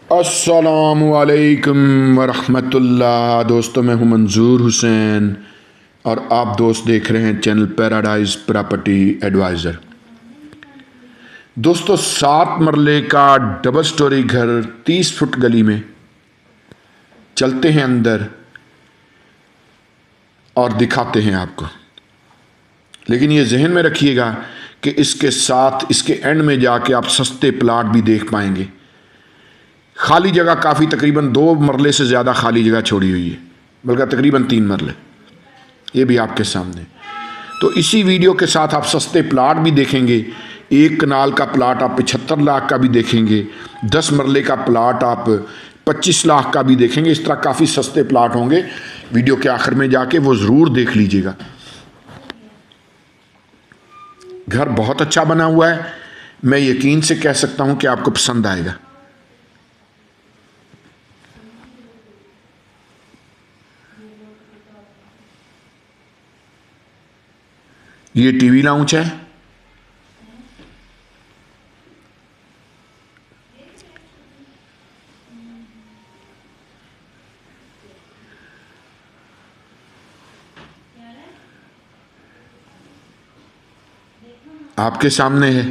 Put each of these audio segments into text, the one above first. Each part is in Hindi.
अस्सलामुअलैकुम वरहमतुल्लाह। दोस्तों, मैं हूं मंजूर हुसैन और आप दोस्त देख रहे हैं चैनल पैराडाइज प्रॉपर्टी एडवाइज़र। दोस्तों, 7 मरले का डबल स्टोरी घर 30 फुट गली में। चलते हैं अंदर और दिखाते हैं आपको, लेकिन ये जहन में रखिएगा कि इसके साथ इसके एंड में जाके आप सस्ते प्लाट भी देख पाएंगे। खाली जगह काफ़ी, तकरीबन 2 मरले से ज़्यादा खाली जगह छोड़ी हुई है, बल्कि तकरीबन 3 मरले। ये भी आपके सामने। तो इसी वीडियो के साथ आप सस्ते प्लाट भी देखेंगे। 1 कनाल का प्लाट आप 75 लाख का भी देखेंगे, 10 मरले का प्लाट आप 25 लाख का भी देखेंगे। इस तरह काफ़ी सस्ते प्लाट होंगे। वीडियो के आखिर में जाके वो ज़रूर देख लीजिएगा। घर बहुत अच्छा बना हुआ है, मैं यकीन से कह सकता हूँ कि आपको पसंद आएगा। ये टीवी लाउंज है। आपके सामने है।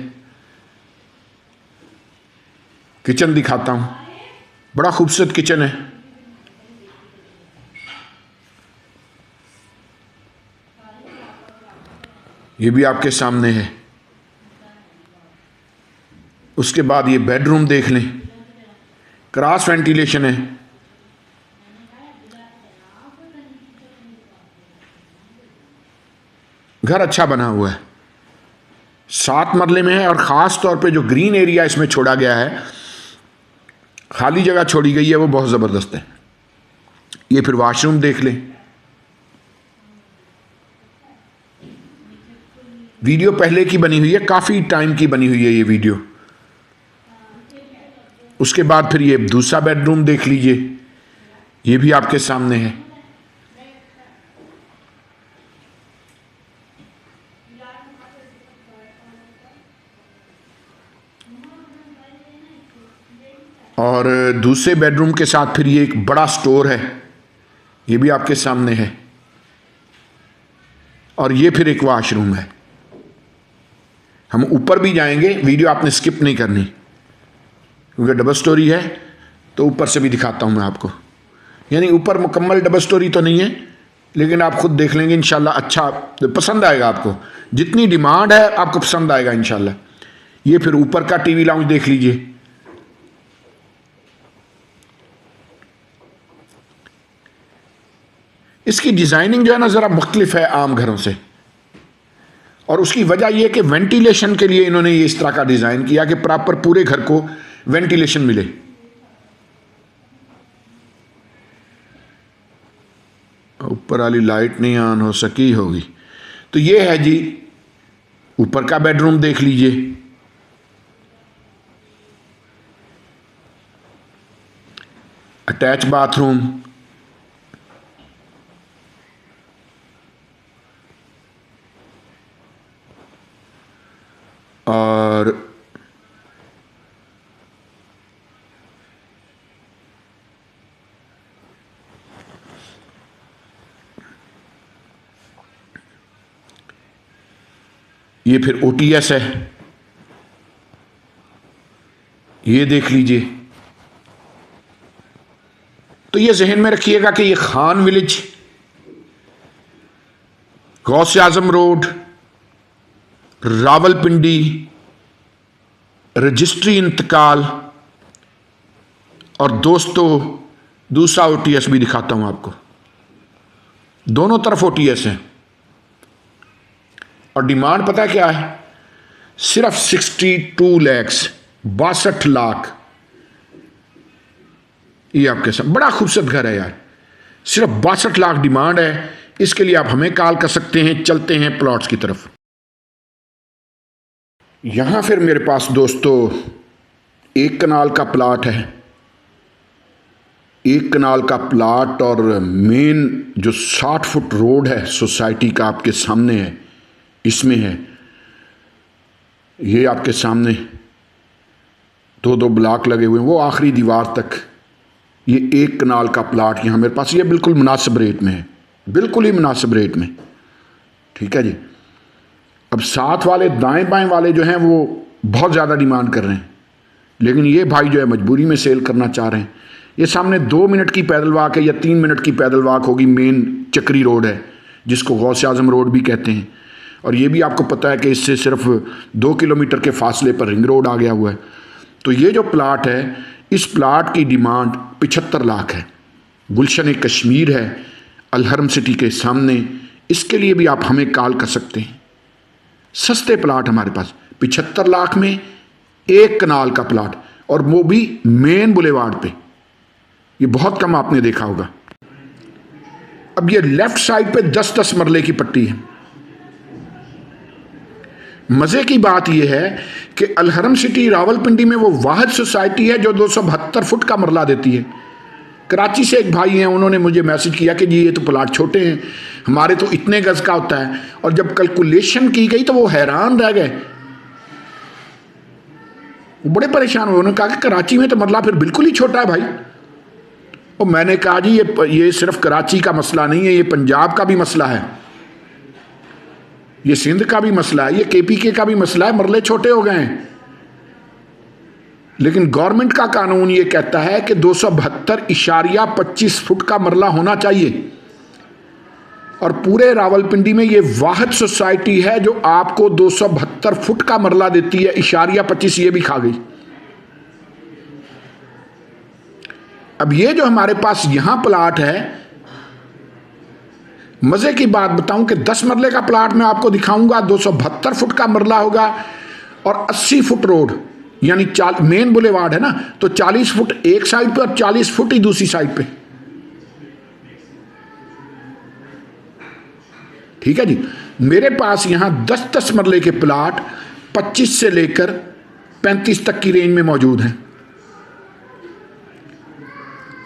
किचन दिखाता हूं, बड़ा खूबसूरत किचन है। ये भी आपके सामने है। उसके बाद ये बेडरूम देख लें, क्रॉस वेंटिलेशन है। घर अच्छा बना हुआ है, 7 मरले में है। और ख़ास तौर पे जो ग्रीन एरिया इसमें छोड़ा गया है, खाली जगह छोड़ी गई है, वो बहुत ज़बरदस्त है। ये फिर वॉशरूम देख लें। वीडियो पहले की बनी हुई है, काफ़ी टाइम की बनी हुई है ये वीडियो। उसके बाद फिर ये दूसरा बेडरूम देख लीजिए, ये भी आपके सामने है। और दूसरे बेडरूम के साथ फिर ये एक बड़ा स्टोर है, ये भी आपके सामने है। और ये फिर एक वॉशरूम है। हम ऊपर भी जाएंगे, वीडियो आपने स्किप नहीं करनी, क्योंकि डबल स्टोरी है। तो ऊपर से भी दिखाता हूं मैं आपको। यानी ऊपर मुकम्मल डबल स्टोरी तो नहीं है, लेकिन आप खुद देख लेंगे इंशाल्लाह। अच्छा पसंद आएगा आपको, जितनी डिमांड है आपको पसंद आएगा इंशाल्लाह। ये फिर ऊपर का टीवी लाउंज देख लीजिए। इसकी डिज़ाइनिंग जो है ना, ज़रा मुख्तलिफ है आम घरों से। और उसकी वजह यह कि वेंटिलेशन के लिए इन्होंने ये इस तरह का डिज़ाइन किया कि प्रॉपर पूरे घर को वेंटिलेशन मिले। ऊपर वाली लाइट नहीं ऑन हो सकी होगी। तो ये है जी, ऊपर का बेडरूम देख लीजिए। Attach bathroom. और ये फिर ओटीएस है, ये देख लीजिए। तो ये जहन में रखिएगा कि ये खान विलेज, गौसे आजम रोड, रावलपिंडी, रजिस्ट्री इंतकाल। और दोस्तों, दूसरा ओटीएस भी दिखाता हूं आपको। दोनों तरफ ओटीएस है। और डिमांड पता है क्या है? सिर्फ 62 लाख, 62 लाख। ये आपके साथ बड़ा खूबसूरत घर है यार। सिर्फ 62 लाख डिमांड है। इसके लिए आप हमें कॉल कर सकते हैं। चलते हैं प्लॉट्स की तरफ। यहां फिर मेरे पास दोस्तों 1 कनाल का प्लाट है। 1 कनाल का प्लाट और मेन जो 60 फुट रोड है सोसाइटी का, आपके सामने है, इसमें है। ये आपके सामने दो दो ब्लॉक लगे हुए हैं, वो आखिरी दीवार तक ये 1 कनाल का प्लाट यहाँ मेरे पास, ये बिल्कुल मुनासिब रेट में है, बिल्कुल ही मुनासिब रेट में। ठीक है जी। अब साथ वाले दाएं बाएं वाले जो हैं वो बहुत ज़्यादा डिमांड कर रहे हैं, लेकिन ये भाई जो है मजबूरी में सेल करना चाह रहे हैं। ये सामने 2 मिनट की पैदल वाक है या 3 मिनट की पैदल वाक होगी, मेन चक्री रोड है जिसको गौसे आजम रोड भी कहते हैं। और ये भी आपको पता है कि इससे सिर्फ 2 किलोमीटर के फासले पर रिंग रोड आ गया हुआ है। तो ये जो प्लाट है, इस प्लाट की डिमांड 75 लाख है। गुलशन कश्मीर है, अलहरम सिटी के सामने। इसके लिए भी आप हमें कॉल कर सकते हैं। सस्ते प्लाट हमारे पास 75 लाख में 1 कनाल का प्लाट, और वो भी मेन बुलेवार्ड पे। ये बहुत कम आपने देखा होगा। अब ये लेफ्ट साइड पे 10-10 मरले की पट्टी है। मजे की बात यह है कि अलहरम सिटी रावलपिंडी में वो वाहिद सोसाइटी है जो 272 फुट का मरला देती है। कराची से एक भाई हैं, उन्होंने मुझे मैसेज किया कि जी ये तो प्लाट छोटे हैं, हमारे तो इतने गज का होता है। और जब कैलकुलेशन की गई तो वो हैरान रह गए, वो बड़े परेशान हुए। उन्होंने कहा कि कराची में तो मरला फिर बिल्कुल ही छोटा है भाई। और मैंने कहा जी ये सिर्फ कराची का मसला नहीं है, ये पंजाब का भी मसला है, ये सिंध का भी मसला है, ये केपीके का भी मसला है, मरले छोटे हो गए हैं। लेकिन गवर्नमेंट का कानून ये कहता है कि 272.25 फुट का मरला होना चाहिए। और पूरे रावलपिंडी में ये वाहिद सोसाइटी है जो आपको 272 फुट का मरला देती है। 25 ये भी खा गई। अब ये जो हमारे पास यहां प्लाट है, मजे की बात बताऊं कि 10 मरले का प्लाट मैं आपको दिखाऊंगा, 272 फुट का मरला होगा और 80 फुट रोड, यानी मेन बुलेवार्ड है ना, तो 40 फुट एक साइड पे और 40 फुट ही दूसरी साइड पे। ठीक है जी। मेरे पास यहां 10-10 मरले के प्लाट 25 से लेकर 35 तक की रेंज में मौजूद हैं।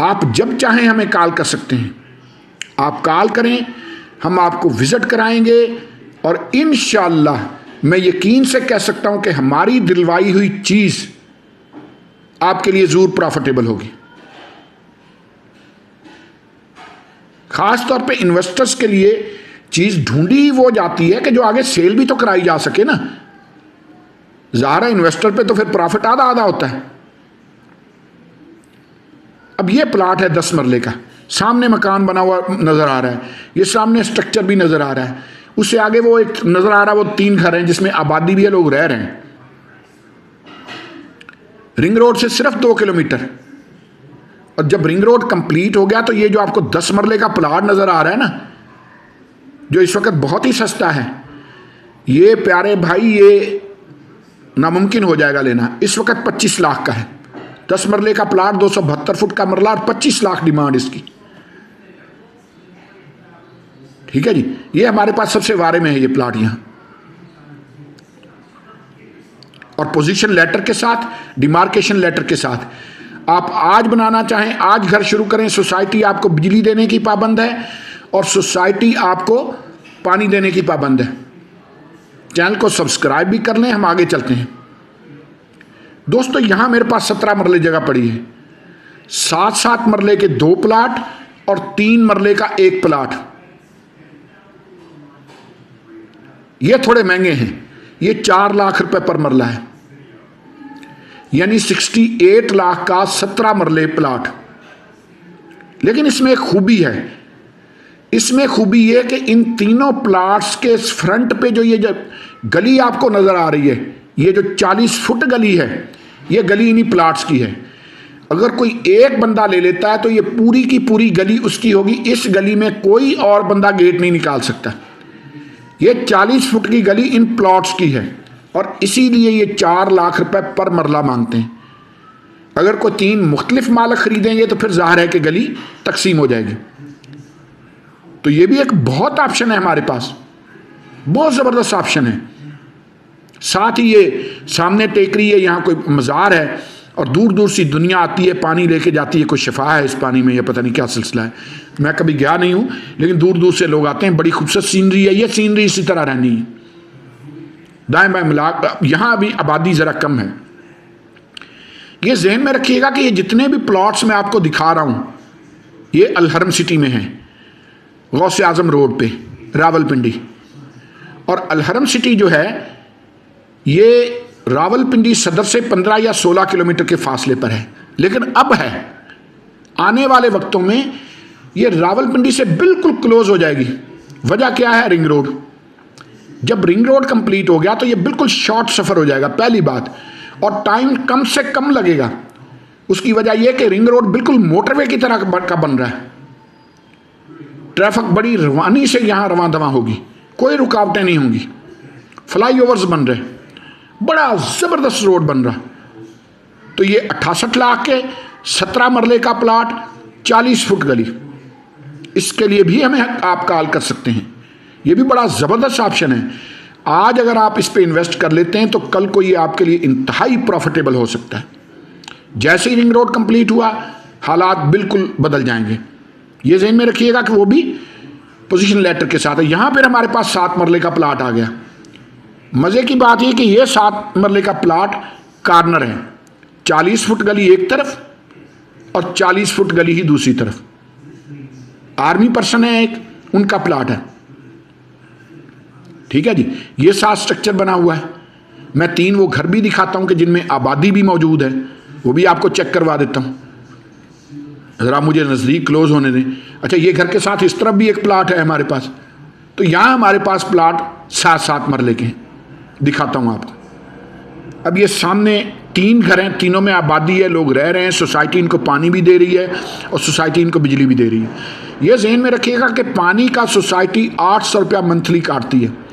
आप जब चाहें हमें कॉल कर सकते हैं। आप कॉल करें, हम आपको विजिट कराएंगे और इंशाअल्लाह मैं यकीन से कह सकता हूं कि हमारी दिलवाई हुई चीज आपके लिए जरूर प्रॉफिटेबल होगी। खास तौर पे इन्वेस्टर्स के लिए चीज ढूंढी वो जाती है कि जो आगे सेल भी तो कराई जा सके ना। ज़ाहिर है इन्वेस्टर पे तो फिर प्रॉफिट आधा आधा होता है। अब ये प्लाट है 10 मरले का, सामने मकान बना हुआ नजर आ रहा है, ये सामने स्ट्रक्चर भी नजर आ रहा है, उससे आगे वो एक नजर आ रहा है, वो 3 घर हैं जिसमें आबादी भी है, लोग रह रहे हैं। रिंग रोड से सिर्फ 2 किलोमीटर। और जब रिंग रोड कंप्लीट हो गया तो ये जो आपको 10 मरले का प्लाट नजर आ रहा है ना, जो इस वक्त बहुत ही सस्ता है, ये प्यारे भाई ये नामुमकिन हो जाएगा लेना। इस वक्त 25 लाख का है। 10 मरले का प्लाट, 272 फुट का मरला और 25 लाख डिमांड इसकी। ठीक है जी। ये हमारे पास सबसे वारे में है ये प्लाट यहां, और पोजीशन लेटर के साथ, डिमार्केशन लेटर के साथ। आप आज बनाना चाहें आज घर शुरू करें। सोसाइटी आपको बिजली देने की पाबंद है और सोसाइटी आपको पानी देने की पाबंद है। चैनल को सब्सक्राइब भी कर लें, हम आगे चलते हैं। दोस्तों यहां मेरे पास 17 मरले जगह पड़ी है। 7-7 मरले के 2 प्लाट और 3 मरले का 1 प्लाट। ये थोड़े महंगे हैं, ये 4 लाख रुपए पर मरला है, यानी 68 लाख का 17 मरले प्लाट। लेकिन इसमें एक खूबी है, इसमें खूबी ये कि इन तीनों प्लाट्स के फ्रंट पे जो ये जो गली आपको नजर आ रही है, ये जो 40 फुट गली है, ये गली इन्हीं प्लाट्स की है। अगर कोई एक बंदा ले लेता है तो ये पूरी की पूरी गली उसकी होगी। इस गली में कोई और बंदा गेट नहीं निकाल सकता। ये 40 फुट की गली इन प्लॉट्स की है और इसीलिए ये 4 लाख रुपए पर मरला मांगते हैं। अगर कोई 3 मुख्तलिफ मालक खरीदेंगे तो फिर जाहिर है कि गली तकसीम हो जाएगी। तो ये भी एक बहुत ऑप्शन है हमारे पास, बहुत ज़बरदस्त ऑप्शन है। साथ ही ये सामने टेकरी है, यहाँ कोई मज़ार है और दूर दूर से दुनिया आती है, पानी लेके जाती है। कोई शिफा है इस पानी में, या पता नहीं क्या सिलसिला है, मैं कभी गया नहीं हूँ, लेकिन दूर दूर से लोग आते हैं। बड़ी खूबसूरत सीनरी है, ये सीनरी इसी तरह रहनी है। दाएं बाएं मिला, यहाँ भी आबादी ज़रा कम है। ये जहन में रखिएगा कि ये जितने भी प्लॉट्स मैं आपको दिखा रहा हूं ये अलहरम सिटी में हैं, गौसे आजम रोड पे रावलपिंडी। और अलहरम सिटी जो है ये रावलपिंडी सदर से 15 या 16 किलोमीटर के फासले पर है, लेकिन अब है आने वाले वक्तों में ये रावलपिंडी से बिल्कुल क्लोज हो जाएगी। वजह क्या है? Ring road. जब रिंग रोड कंप्लीट हो गया तो ये बिल्कुल शॉर्ट सफ़र हो जाएगा, पहली बात, और टाइम कम से कम लगेगा। उसकी वजह यह कि रिंग रोड बिल्कुल मोटरवे की तरह का बन रहा है। ट्रैफिक बड़ी रवानी से यहाँ रवां दवां होगी, कोई रुकावटें नहीं होंगी। फ्लाईओवर्स बन रहे, बड़ा ज़बरदस्त रोड बन रहा। तो ये 68 लाख के 17 मरले का प्लाट, 40 फुट गली, इसके लिए भी हमें आप कॉल कर सकते हैं। ये भी बड़ा ज़बरदस्त ऑप्शन है। आज अगर आप इस पे इन्वेस्ट कर लेते हैं तो कल को ये आपके लिए इंतहाई प्रॉफिटेबल हो सकता है। जैसे ही रिंग रोड कंप्लीट हुआ हालात बिल्कुल बदल जाएंगे। ये ज़हन में रखिएगा कि वो भी पोजीशन लेटर के साथ है। यहाँ पर हमारे पास 7 मरले का प्लाट आ गया। मज़े की बात यह कि ये 7 मरले का प्लाट कॉर्नर है, 40 फुट गली एक तरफ और 40 फुट गली ही दूसरी तरफ। आर्मी पर्सन है एक, उनका प्लाट है। ठीक है जी, ये 7 स्ट्रक्चर बना हुआ है। मैं 3 वो घर भी दिखाता हूं कि जिनमें आबादी भी मौजूद है, वो भी आपको चेक करवा देता हूं। ज़रा मुझे नज़दीक क्लोज होने दें। अच्छा, ये घर के साथ इस तरफ भी एक प्लाट है हमारे पास। तो यहाँ हमारे पास प्लाट 7-7 मरले के हैं, दिखाता हूँ आपको। अब ये सामने 3 घर हैं, तीनों में आबादी है, लोग रह रहे हैं, सोसाइटी इनको पानी भी दे रही है और सोसाइटी इनको बिजली भी दे रही है। ये ज़हन में रखिएगा कि पानी का सोसाइटी 800 रुपया मंथली काटती है।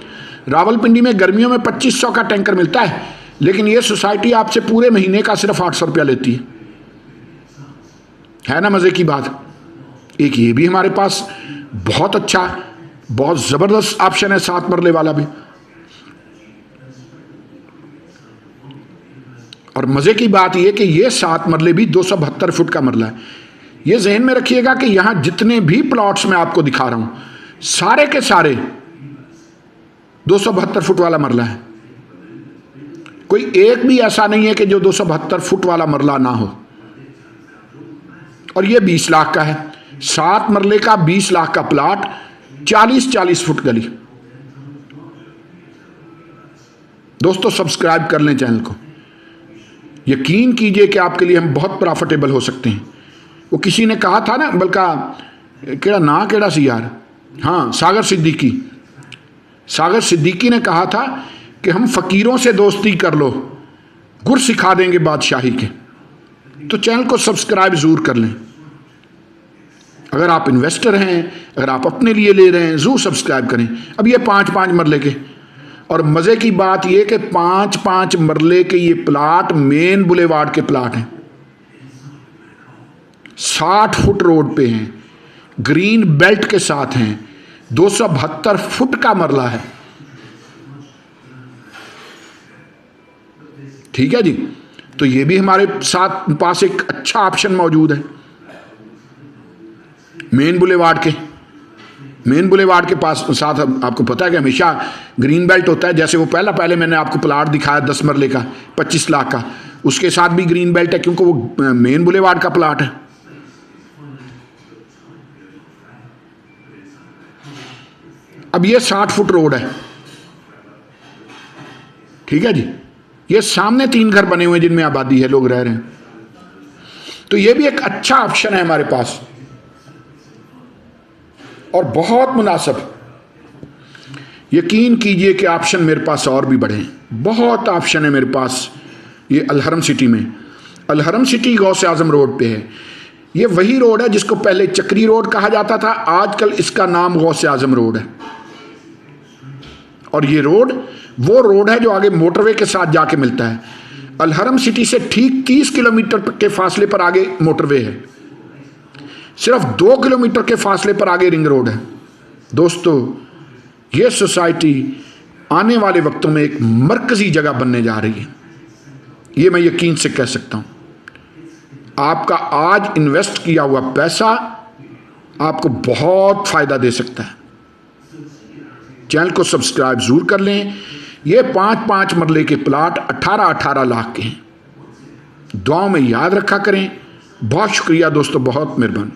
रावलपिंडी में गर्मियों में 2500 का टैंकर मिलता है, लेकिन ये सोसाइटी आपसे पूरे महीने का सिर्फ 800 रुपया लेती है ना मज़े की बात। एक ये भी हमारे पास बहुत अच्छा, बहुत ज़बरदस्त ऑप्शन है 7 मरले वाला भी। और मज़े की बात यह कि ये 7 मरले भी 272 फुट का मरला है। ये जहन में रखिएगा कि यहाँ जितने भी प्लॉट्स मैं आपको दिखा रहा हूँ सारे के सारे 272 फुट वाला मरला है। कोई एक भी ऐसा नहीं है कि जो 272 फुट वाला मरला ना हो। और ये 20 लाख का है, 7 मरले का 20 लाख का प्लाट, 40-40 फुट गली। दोस्तों सब्सक्राइब कर लें चैनल को, यकीन कीजिए कि आपके लिए हम बहुत प्रॉफिटेबल हो सकते हैं। वो किसी ने कहा था ना, बल्कि केड़ा ना केड़ा सी यार, हाँ सागर सिद्दीकी ने कहा था कि हम फ़कीरों से दोस्ती कर लो, गुर सिखा देंगे बादशाही के। तो चैनल को सब्सक्राइब ज़रूर कर लें। अगर आप इन्वेस्टर हैं, अगर आप अपने लिए ले रहे हैं, ज़रूर सब्सक्राइब करें। अब ये 5-5 मरले के, और मज़े की बात यह कि 5-5 मरले के ये प्लाट मेन बुलेवार्ड के प्लाट हैं, 60 फुट रोड पे हैं, ग्रीन बेल्ट के साथ हैं, 272 फुट का मरला है। ठीक है जी, तो ये भी हमारे साथ पास एक अच्छा ऑप्शन मौजूद है मेन बुलेवार्ड के पास। साथ आपको पता है कि हमेशा ग्रीन बेल्ट होता है। जैसे वो पहले मैंने आपको प्लाट दिखाया 10 मरले का 25 लाख का, उसके साथ भी ग्रीन बेल्ट है क्योंकि वो मेन बुलेवार्ड का प्लाट है। अब ये 60 फुट रोड है। ठीक है जी, ये सामने 3 घर बने हुए हैं जिनमें आबादी है, लोग रह रहे हैं। तो ये भी एक अच्छा ऑप्शन है हमारे पास और बहुत मुनासिब। यकीन कीजिए कि ऑप्शन मेरे पास और भी बढ़े हैं, बहुत ऑप्शन है मेरे पास। ये अलहरम सिटी में, अलहरम सिटी गौसे आजम रोड पे है। ये वही रोड है जिसको पहले चक्री रोड कहा जाता था, आजकल इसका नाम गौसे आजम रोड है। और ये रोड वो रोड है जो आगे मोटरवे के साथ जाके मिलता है। अलहरम सिटी से ठीक 30 किलोमीटर के फासले पर आगे मोटरवे है, सिर्फ 2 किलोमीटर के फासले पर आगे रिंग रोड है। दोस्तों ये सोसाइटी आने वाले वक्तों में एक मरकजी जगह बनने जा रही है, ये मैं यकीन से कह सकता हूं। आपका आज इन्वेस्ट किया हुआ पैसा आपको बहुत फायदा दे सकता है। चैनल को सब्सक्राइब जरूर कर लें। ये 5-5 मरले के प्लाट 18-18 लाख के हैं, दुआओं में याद रखा करें। बहुत शुक्रिया दोस्तों, बहुत मेहरबान।